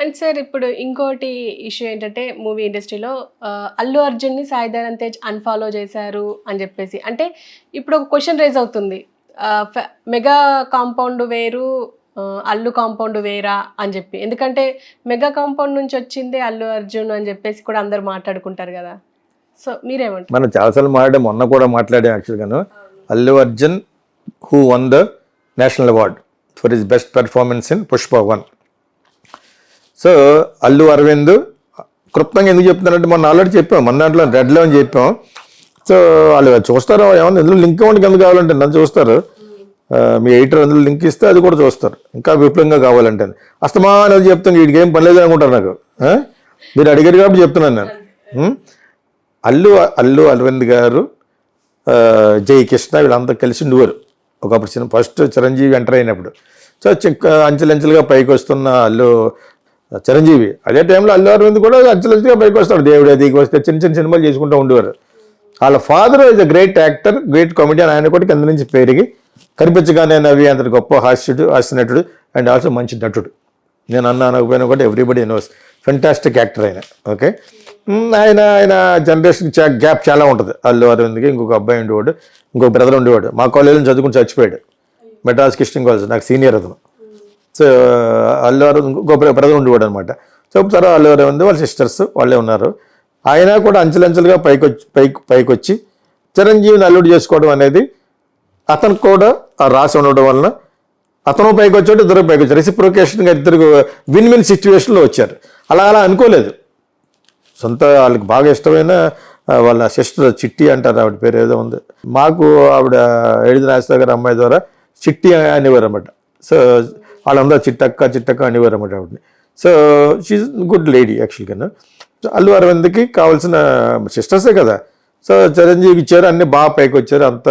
And sir ఇప్పుడు ఇంకోటి issue ఏంటంటే మూవీ ఇండస్ట్రీలో అల్లు అర్జున్ని సాయి ధరమ్ తేజ్ అన్ఫాలో చేశారు అని చెప్పేసి. అంటే ఇప్పుడు ఒక క్వశ్చన్ రైజ్ అవుతుంది. మెగా కాంపౌండ్ వేరు, అల్లు కాంపౌండ్ వేరా అని చెప్పి. ఎందుకంటే మెగా కాంపౌండ్ నుంచి వచ్చిందే అల్లు అర్జున్ అని చెప్పేసి కూడా అందరూ మాట్లాడుకుంటారు కదా. సో మీరేమంటారు? మనం చాలాసార్లు మాట్లాడే, మొన్న కూడా మాట్లాడాం యాక్చువల్గాను. Allu Arjun who won the national award for his best performance in Pushpa 1. So Allu Aravind క్లుప్తంగా ఎందుకు చెప్తున్నారంటే మొన్న ఆల్రెడీ చెప్పాం, మన దాంట్లో రెడ్లో అని చెప్పాం. సో వాళ్ళు చూస్తారు, ఏమన్నా ఎందులో లింక్ ఇవ్వండి ఎందుకు కావాలంటే నన్ను చూస్తారు. మీ ఎడిటర్ అందులో లింక్ ఇస్తే అది కూడా చూస్తారు, ఇంకా విపులంగా కావాలంటే. అస్తమానం అది చెప్తాను, వీడికి ఏం పని లేదు అనుకుంటారు నాకు. మీరు అడిగారు కాబట్టి చెప్తున్నాను నేను. అల్లు అరవింద్ గారు, జై కృష్ణ వీళ్ళంతా కలిసి ఉండేవారు ఒకప్పుడు. ఫస్ట్ చిరంజీవి ఎంటర్ అయినప్పుడు. సో అంచెలంచెలుగా పైకి వస్తున్న చిరంజీవి అదే టైంలో అల్లు అరవింద్ కూడా అంచెలంచెలుగా పైకి వస్తాడు. దేవుడు దిగి వస్తే చిన్న చిన్న సినిమాలు చేసుకుంటూ ఉండేవారు. వాళ్ళ father is a great actor, great comedian. ఆయన కూడా కింద నుంచి పెరిగి కనిపించగానే నవ్వి అంత గొప్ప హాస్యనటుడు అండ్ ఆల్సో మంచి నటుడు. నేను అనకపోయినా కూడా ఎవ్రీబడి నోస్, ఫెంటాస్టిక్ యాక్టర్ ఆయన. ఓకే, ఆయన జనరేషన్ గ్యాప్ చాలా ఉంటుంది. అల్లు అరవింద్కి ఇంకొక అబ్బాయి ఉండేవాడు, ఇంకొక బ్రదర్ ఉండేవాడు. మా కాలేజీలో చదువుకుని చచ్చిపోయాడు, మెడ్రాస్ క్రిస్టియన్ కాలేజ్, నాకు సీనియర్ అతను. సో అల్లు అరవింద్ ఇంకో బ్రదర్ ఉండేవాడు అనమాట. సో తర్వాత అల్లు అరవింద్ వాళ్ళ సిస్టర్స్ వాళ్ళే ఉన్నారు. ఆయన కూడా అంచెలంచెలుగా పైకి వచ్చి చిరంజీవిని అల్లుడు చేసుకోవడం అనేది అతనికి కూడా ఆ రాసి ఉండడం వలన అతను పైకి వచ్చాడు, ఇద్దరు పైకి వచ్చారు. రెసిప్రొకేషన్గా ఇద్దరు విన్ విన్ సిచ్యువేషన్లో వచ్చారు. అలా అనుకోలేదు. సొంత వాళ్ళకి బాగా ఇష్టమైన వాళ్ళ సిస్టర్ చిట్టి అంటారు, ఆవిడ పేరు ఏదో ఉంది. మాకు ఆవిడ ఎడిది రాజశేఖర్ గారి అమ్మాయి ద్వారా చిట్టి అనేవారు అనమాట. సో వాళ్ళందరూ చిట్టక్క అనేవారు అనమాట ఆవిడని. సో షీఈ్ గుడ్ లేడీ యాక్చువల్గా. సో అల్లు అరవింద్కి కావాల్సిన సిస్టర్సే కదా. సో చిరంజీవికి ఇచ్చారు, అన్నీ బాగా పైకి వచ్చారు. అంత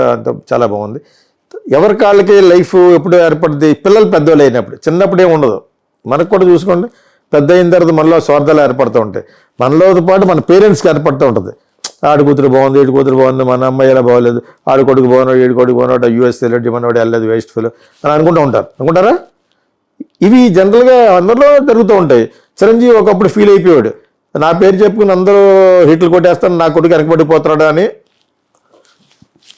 చాలా బాగుంది. ఎవరి కాళ్ళకి లైఫ్ ఎప్పుడు ఏర్పడుతుంది, పిల్లలు పెద్దవాళ్ళు అయినప్పుడు. చిన్నప్పుడు ఏమి ఉండదు. మనకు కూడా చూసుకోండి, పెద్ద అయిన తర్వాత మనలో స్వార్థాలు ఏర్పడుతూ ఉంటాయి. మనలోతో పాటు మన పేరెంట్స్కి ఏర్పడుతూ ఉంటుంది. ఆడు కూతురు బాగుంది, ఏడు కూతురు బాగుంది, మన అమ్మాయి ఎలా బాగోలేదు, ఆడు కొడుకు బాగున్నాడు, ఏడు కొడుకు బాగున్నాడు, యూఎస్ వెళ్ళి మనవాడు వెళ్ళలేదు, వేస్ట్ ఫుల్ అని అనుకుంటారా? ఇవి జనరల్గా అందరిలో జరుగుతూ ఉంటాయి. చిరంజీవి ఒకప్పుడు ఫీల్ అయిపోయాడు, నా పేరు చెప్పుకుని అందరూ హిట్లు కొట్టేస్తాను, నా కొడుకు వెనకబడిపోతున్నాడు అని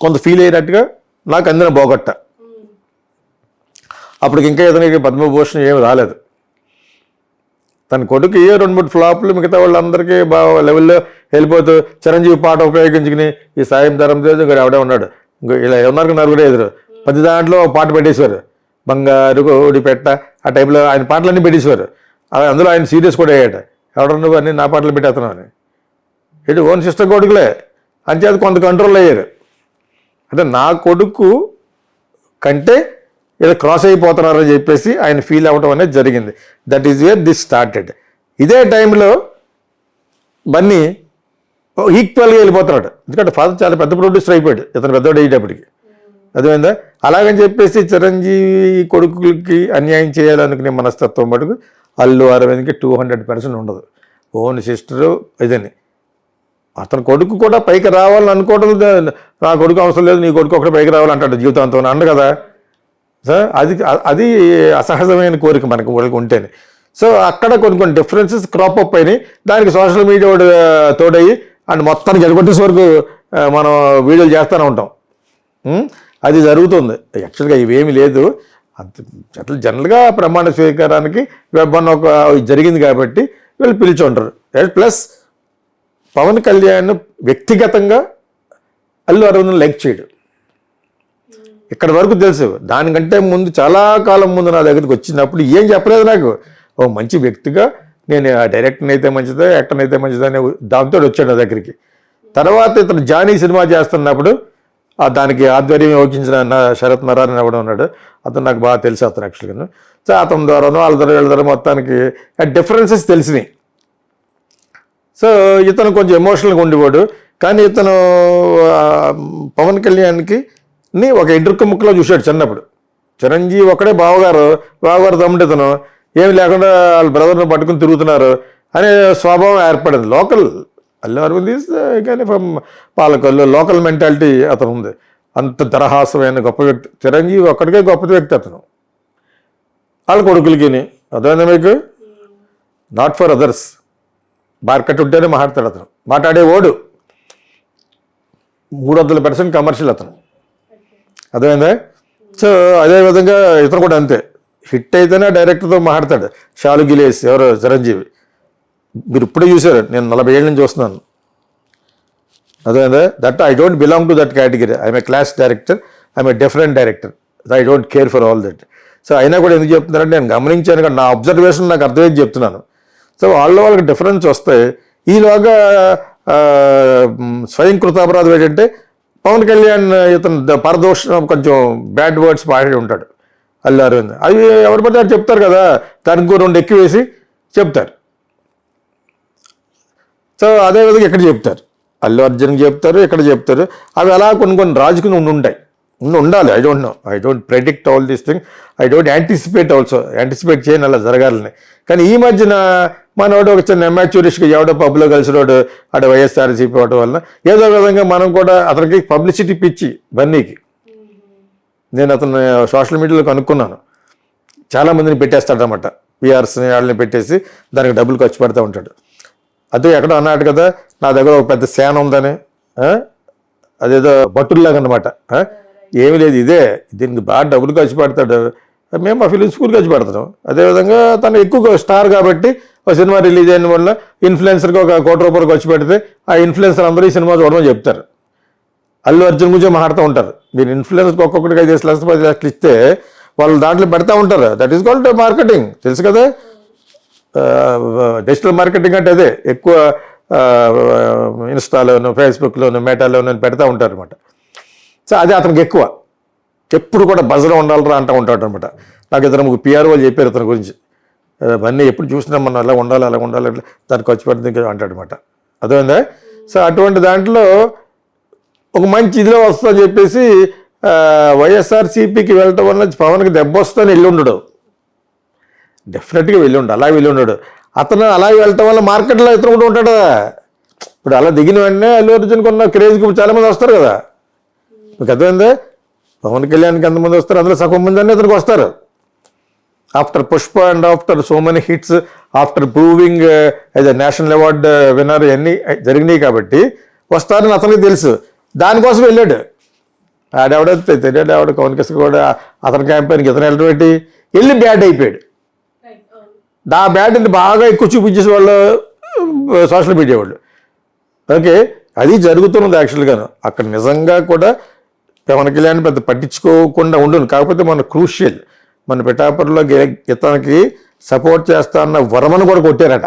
కొంత ఫీల్ అయినట్టుగా నాకు అందిన బోగట్ట. అప్పటికి ఇంకా ఇతనికి పద్మభూషణ్ ఏమి రాలేదు. తన కొడుకు 2-3 ఫ్లాప్లు, మిగతా వాళ్ళందరికీ బాగా లెవెల్లో వెళ్ళిపోతూ చిరంజీవి పాట ఉపయోగించుకుని ఈ సాయం ధరం తేజ్ ఇంకా ఎవడే ఉన్నాడు, ఇంకో ఇలా ఉన్నారు నలుగురే ఎదురు 10 దాంట్లో పాట పెట్టేశారు. బంగారు కోడి పెట్ట ఆ టైంలో ఆయన పాటలన్నీ పెట్టేశారు. అందులో ఆయన సీరియస్ కూడా అయ్యాట, ఎవడ నువ్వు అన్నీ నా పాటలు పెట్టేస్తున్నావు అని. ఇటు ఓన్ సిస్టర్ కొడుకులే అంచేత కొంత కంట్రోల్ అయ్యారు. అంటే నా కొడుకు కంటే ఏదో క్రాస్ అయిపోతున్నారని చెప్పేసి ఆయన ఫీల్ అవ్వడం అనేది జరిగింది. That is where this started. ఇదే టైంలో బన్నీ ఈక్వల్గా వెళ్ళిపోతున్నాడు, ఎందుకంటే ఫాదర్ చాలా పెద్ద ప్రొడ్యూసర్ అయిపోయాడు ఇతను పెద్దవాడు అయ్యేటప్పటికి. అర్థమైందా? అలాగని చెప్పేసి చిరంజీవి కొడుకులకి అన్యాయం చేయాలనుకునే మనస్తత్వం మటుకు అల్లు అరవింద్కి 200% ఉండదు. ఓన్ సిస్టరు ఇదని అతని కొడుకు కూడా పైకి రావాలని అనుకోవడం, నా కొడుకు అవసరం లేదు, నీ కొడుకు ఒకటి పైకి రావాలంటాడు జీవితాంతం అన్న కదా. సో అది అసహజమైన కోరిక మనకు వాళ్ళకి ఉంటేనే. సో అక్కడ కొన్ని డిఫరెన్సెస్ క్రాప్ అప్ అయినాయి. దానికి సోషల్ మీడియా తోడయ్యి అండ్ మొత్తానికి ఎడగొట్టేసే వరకు మనం వీడియోలు చేస్తూనే ఉంటాం. అది జరుగుతుంది. యాక్చువల్గా ఇవేమీ లేదు. అంత జనరల్గా ప్రమాణ స్వీకారానికి వెబ్బన్న ఒక జరిగింది కాబట్టి వీళ్ళు పిలిచి ఉంటారు. ప్లస్ పవన్ కళ్యాణ్ వ్యక్తిగతంగా అల్లు అరవింద్ లైక్ చేయడు. ఇక్కడ వరకు తెలుసు. దానికంటే ముందు చాలా కాలం ముందు నా దగ్గరికి వచ్చినప్పుడు ఏం చెప్పలేదు నాకు. ఓ మంచి వ్యక్తిగా నేను డైరెక్టర్ని అయితే మంచిదా, యాక్టర్ని అయితే మంచిదా అనే దాంతో వచ్చాడు నా దగ్గరికి. తర్వాత ఇతను జానీ సినిమా చేస్తున్నప్పుడు దానికి ఆధ్వర్యం వహించిన శరత్ నారాయణ ఎవడో ఉన్నాడు, అతను నాకు బాగా తెలుసు అతను యాక్చువల్గా. సో అతని ద్వారానో వాళ్ళ ద్వారా మొత్తానికి డిఫరెన్సెస్ తెలిసినాయి. సో ఇతను కొంచెం ఎమోషనల్గా ఉండేవాడు. కానీ ఇతను పవన్ కళ్యాణ్కి ఒక ఇడ్రుక్క ముక్కలో చూశాడు చిన్నప్పుడు. చిరంజీవి ఒకడే బావగారు తమ్ముడు ఇతను ఏమి లేకుండా వాళ్ళ బ్రదర్ని పట్టుకుని తిరుగుతున్నారు అనే స్వభావం ఏర్పడింది. లోకల్ అల్లు అరవింద్ ఈజ్ కానీ పాలకొల్లు లోకల్ మెంటాలిటీ అతను ఉంది. అంత దరహాసమైన గొప్ప వ్యక్తి చిరంజీవి ఒక్కడికే గొప్ప వ్యక్తి అతను. వాళ్ళ కొడుకులకి అర్థమైందా మీకు? Not for others. మార్కెట్ ఉంటేనే మాట్లాడతాడు అతను. మాట్లాడే ఓడు 300% కమర్షియల్ అతను. అర్థమైందా? సో అదేవిధంగా ఇతను కూడా అంతే. హిట్ అయితేనే డైరెక్టర్తో మాట్లాడతాడు. షాలు గిలేసి ఎవరు చిరంజీవి మీరు ఇప్పుడే చూసారు, నేను 40 ఏళ్ళ నుంచి చూస్తున్నాను. అదేవిధంగా that I don't belong to that category. I'm a class director, I'm a different director. I don't care for all that. So అయినా కూడా ఎందుకు చెప్తున్నారంటే నేను గమనించాను కానీ నా అబ్జర్వేషన్ నాకు అర్థమైంది చెప్తున్నాను. సో వాళ్ళకి డిఫరెన్స్ వస్తాయి. ఈలోగా స్వయం కృతాపరాధం ఏంటంటే పవన్ కళ్యాణ్ ఇతను పరదోషం కొంచెం బ్యాడ్ వర్డ్స్ మాట్లాడి ఉంటాడు అల్లు అరవింద్. అవి ఎవరు పడితే వారు చెప్తారు కదా, దానికి 2 ఎక్కువ వేసి చెప్తారు. సో అదేవిధంగా ఇక్కడ చెప్తారు, అల్లు అర్జున్కి చెప్తారు, ఇక్కడ చెప్తారు. అవి అలా కొన్ని రాజుకుని ఉంటాయి, ఉండాలి. I don't know, I don't predict all these thing, I don't anticipate also. Anticipate చేయని అలా జరగాలని. కానీ ఈ మధ్యన మనోడు ఒక చిన్న అమాచ్యూరిస్ట్గా ఎవడో పబ్లో కలిసినోడు అటు వైఎస్ఆర్సీపీ అవడం వల్ల ఏదో విధంగా మనం కూడా అతనికి పబ్లిసిటీ పిచ్చి బన్నీకి. నేను అతను సోషల్ మీడియాలో కనుక్కున్నాను, చాలామందిని పెట్టేస్తాడనమాట. పిఆర్స్ని వాళ్ళని పెట్టేసి దానికి డబ్బులు ఖర్చు పెడతా ఉంటాడు. అదే ఎక్కడో అన్నాడు కదా, నా దగ్గర ఒక పెద్ద సేన ఉందని, అదేదో బట్టుల్లాగా అనమాట. ఏమీ లేదు, ఇదే దీనికి బాగా డబ్బులు ఖర్చు పెడతాడు. మేము మా ఫిలిం స్కూల్ ఖర్చు పెడతాం. అదేవిధంగా తను ఎక్కువ స్టార్ కాబట్టి ఒక సినిమా రిలీజ్ అయిన వల్ల ఇన్ఫ్లుయెన్సర్కి ఒక ₹1 ఖర్చు పెడితే ఆ ఇన్ఫ్లుయెన్సర్ అందరూ ఈ సినిమా చూడమని చెప్తారు. అల్లు అర్జున్ గురించి మాట్లాడుతూ ఉంటారు. మీరు ఇన్ఫ్లుయెన్సర్కి ఒక్కొక్కటికి 5 లక్షలు 10 లక్షలు ఇస్తే వాళ్ళు దాంట్లో పెడతా ఉంటారు. దట్ ఈస్ కాల్డ్ మార్కెటింగ్, తెలుసు కదా. డిజిటల్ మార్కెటింగ్ అంటే అదే. ఎక్కువ ఇన్స్టాలోను, ఫేస్బుక్లోను, మెటాలోను పెడతా ఉంటారు అనమాట. సో అదే అతనికి ఎక్కువ, ఎప్పుడు కూడా బజలో ఉండాలరా అంటూ ఉంటాడు అనమాట. నాకు 2-3 పిఆర్ఓలు చెప్పారు అతని గురించి. అవన్నీ ఎప్పుడు చూసినా మనం అలా ఉండాలి, అలా ఉండాలి, దానికి ఖర్చు పెడుతుంది అంటాడు అనమాట. అర్థమైందా? సో అటువంటి దాంట్లో ఒక మంచి ఇదిలో వస్తుందని చెప్పేసి వైఎస్ఆర్సీపీకి వెళ్ళటం వల్ల పవన్కి దెబ్బ వస్తుందని వెళ్ళి ఉండడు. డెఫినెట్గా వెళ్ళి ఉండడు, అలా వెళ్ళి ఉండడు. అతను అలా వెళ్ళటం వల్ల మార్కెట్లో ఇతను కూడా ఉంటాడు. ఇప్పుడు అలా దిగిన వెంటనే అల్లు అర్జున్కి ఉన్న క్రేజ్కి చాలామంది వస్తారు కదా. మీకు అర్థమైందా? పవన్ కళ్యాణ్కి ఎంతమంది వస్తారు, అందులో సగం మంది అన్నీ ఇతనికి వస్తారు. After Pushpa and after so many hits, after proving as a national award winner ఇవన్నీ జరిగినాయి కాబట్టి వస్తారని అతనికి తెలుసు. దానికోసం వెళ్ళాడు. ఆడెవడైతే తెలియదు, ఆవిడ పవన్ కళ్యాణ్ కూడా అతని క్యాంపెయిన్కి ఇతను వెళ్ళడం పెట్టి వెళ్ళి బ్యాడ్ అయిపోయాడు. ఆ బ్యాడ్ని బాగా ఎక్కువ చూపించేసి వాళ్ళు సోషల్ మీడియా వాళ్ళు. ఓకే, అది జరుగుతున్నది యాక్చువల్గాను. అక్కడ నిజంగా కూడా పవన్ కళ్యాణ్ పెద్ద పట్టించుకోకుండా ఉండును. కాకపోతే మన క్రూషియల్, మన పిఠాపురంలో ఇతనికి సపోర్ట్ చేస్తా అన్న వరమను కూడా కొట్టారట.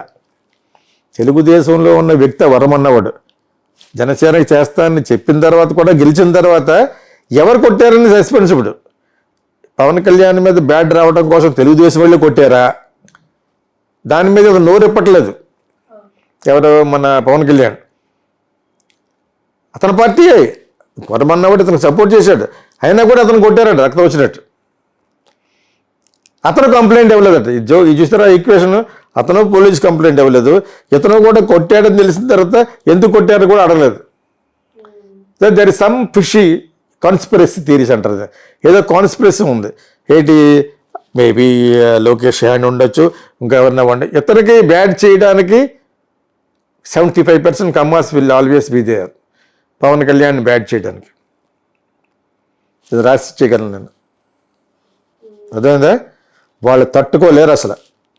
తెలుగుదేశంలో ఉన్న వ్యక్తి వరమన్నవాడు జనసేనకి చేస్తానని చెప్పిన తర్వాత కూడా గెలిచిన తర్వాత ఎవరు కొట్టారని సస్పెన్స్. ఇప్పుడు పవన్ కళ్యాణ్ మీద బ్యాడ్ రావడం కోసం తెలుగుదేశం వాళ్ళు కొట్టారా, దాని మీద నోరెప్పట్లేదు ఎవరు, మన పవన్ కళ్యాణ్. అతని పార్టీ వరమన్నవాడు ఇతను సపోర్ట్ చేశాడు, అయినా కూడా అతను కొట్టారట రక్తం వచ్చినట్టు. అతను కంప్లైంట్ ఇవ్వలేదట. ఇది చూస్తారా ఈక్వేషన్, అతను పోలీస్ కంప్లైంట్ ఇవ్వలేదు, ఇతను కూడా కొట్టాడని తెలిసిన తర్వాత ఎందుకు కొట్టారో కూడా అడగలేదు. There is some fishy conspiracy theories అంటారు. ఏదో కాన్స్పిరసీ ఉంది. ఏంటి, మేబీ లోకేష్ హ్యాండ్ ఉండొచ్చు, ఇంకెవరన్నా ఉండొచ్చు. ఇతనికి బ్యాడ్ చేయడానికి 75% Kammas will always be there Pawan Kalyan bad చేయడానికి. ఇది రాసి చేయగలను నేను. అదేందా, వాళ్ళు తట్టుకోలేరు అసలు.